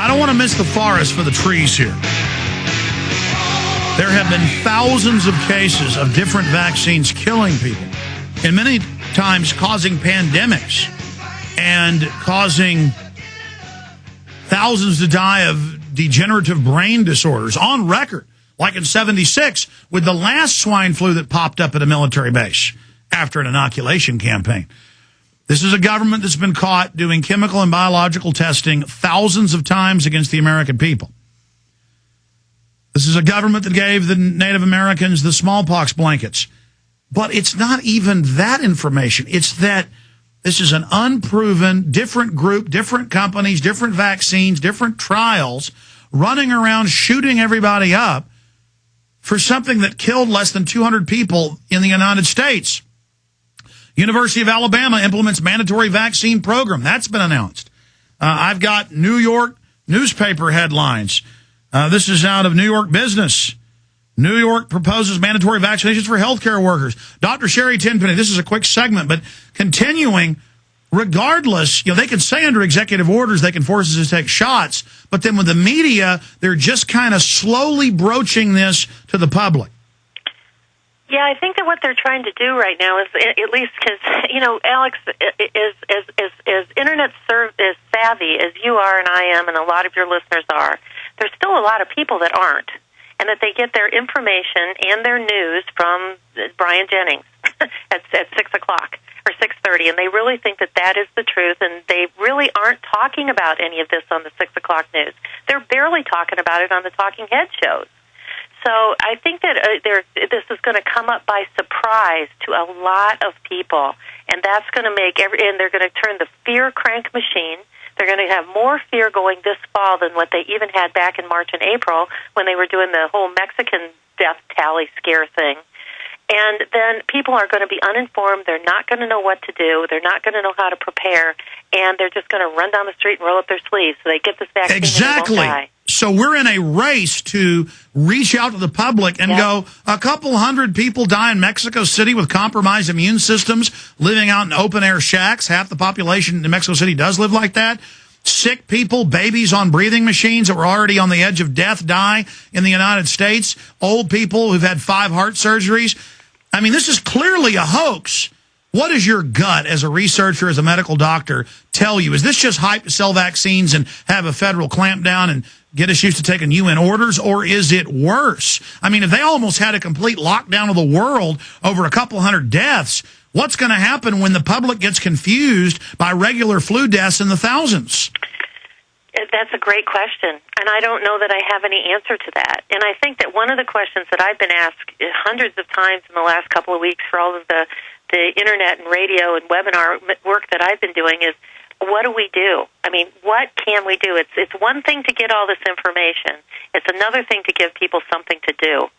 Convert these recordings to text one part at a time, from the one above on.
I don't want to miss the forest for the trees here. There have been thousands of cases of different vaccines killing people, and many times causing pandemics and causing thousands to die of degenerative brain disorders on record, like in '76 with the last swine flu that popped up at a military base after an inoculation campaign. This is a government that's been caught doing chemical and biological testing thousands of times against the American people. This is a government that gave the Native Americans the smallpox blankets. But it's not even that information. It's that this is an unproven, different group, different companies, different vaccines, different trials, running around shooting everybody up for something that killed less than 200 people in the United States. University of Alabama implements mandatory vaccine program. That's been announced. I've got New York newspaper headlines. This is out of New York Business. New York proposes mandatory vaccinations for healthcare workers. Dr. Sherri Tenpenny, this is a quick segment, but continuing, regardless, they can say under executive orders they can force us to take shots, but then with the media, they're just kind of slowly broaching this to the public. Yeah, I think that what they're trying to do right now is, at least because, Alex, is internet as savvy as you are and I am and a lot of your listeners are, there's still a lot of people that aren't, and that they get their information and their news from Brian Jennings at 6 o'clock or 6:30, and they really think that that is the truth, and they really aren't talking about any of this on the 6 o'clock news. They're barely talking about it on the Talking Head shows. So I think that this is going to come up by surprise to a lot of people, and that's going to make and they're going to turn the fear crank machine. They're going to have more fear going this fall than what they even had back in March and April when they were doing the whole Mexican death tally scare thing. And then people are going to be uninformed. They're not going to know what to do. They're not going to know how to prepare, and they're just going to run down the street and roll up their sleeves so they get this vaccine. Exactly. And they won't die. So we're in a race to reach out to the public and go, a couple hundred people die in Mexico City with compromised immune systems, living out in open-air shacks. Half the population in Mexico City does live like that. Sick people, babies on breathing machines that were already on the edge of death die in the United States. Old people who've had 5 heart surgeries. I mean, this is clearly a hoax. What does your gut as a researcher, as a medical doctor, tell you? Is this just hype to sell vaccines and have a federal clampdown and get us used to taking UN orders, or is it worse? I mean, if they almost had a complete lockdown of the world over a couple hundred deaths, what's going to happen when the public gets confused by regular flu deaths in the thousands? That's a great question, and I don't know that I have any answer to that. And I think that one of the questions that I've been asked hundreds of times in the last couple of weeks for all of the internet and radio and webinar work that I've been doing is, what do we do? I mean, what can we do? It's one thing to get all this information. It's another thing to give people something to do.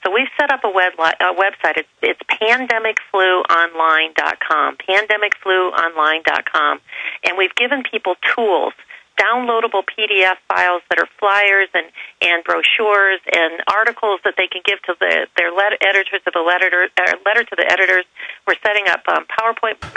So we've set up a website. It's pandemicfluonline.com, pandemicfluonline.com, and we've given people tools, downloadable PDF files that are flyers and brochures and articles that they can give to their editors of the letter to the editors. We're setting up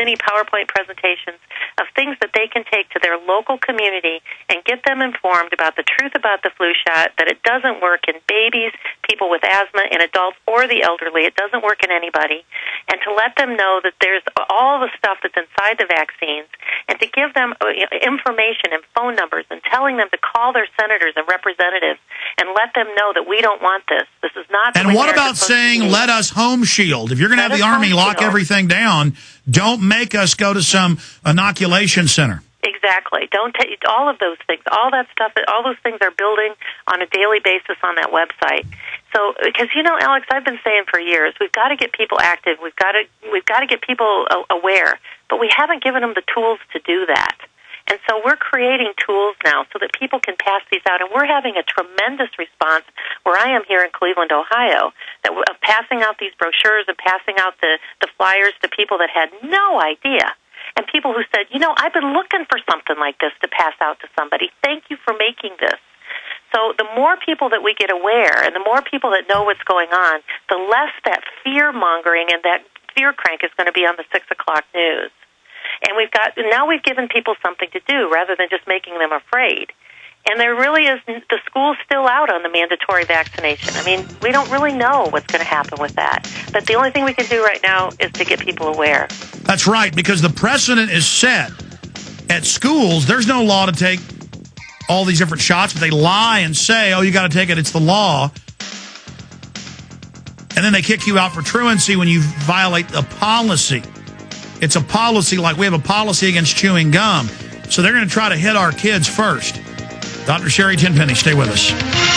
mini PowerPoint presentations of things that they can take to their local community and get them informed about the truth about the flu shot, that it doesn't work in babies, people with asthma, in adults, or the elderly. It doesn't work in anybody. And to let them know that there's all the stuff that's inside the vaccines, and to give them information and phone numbers and telling them to call their senators and representatives and let them know that we don't want this. This is not the way. And what about saying, let us home shield? If you're going to have the Army lock everything down, don't make us go to some inoculation center. Exactly. Don't take all of those things. All that stuff, all those things are building on a daily basis on that website. So, because Alex, I've been saying for years, we've got to get people active. We've got to get people aware, but we haven't given them the tools to do that. And so we're creating tools now so that people can pass these out, and we're having a tremendous response where I am here in Cleveland, Ohio, that we're passing out these brochures and passing out the flyers to people that had no idea. And people who said, I've been looking for something like this to pass out to somebody. Thank you for making this. So the more people that we get aware and the more people that know what's going on, the less that fear-mongering and that fear crank is going to be on the 6 o'clock news. And we've given people something to do rather than just making them afraid. And there really is, the school's still out on the mandatory vaccination. I mean, we don't really know what's going to happen with that. But the only thing we can do right now is to get people aware. That's right, because the precedent is set. At schools, there's no law to take all these different shots, but they lie and say, oh, you got to take it, it's the law. And then they kick you out for truancy when you violate the policy. It's a policy like we have a policy against chewing gum. So they're going to try to hit our kids first. Dr. Sherri Tenpenny, stay with us.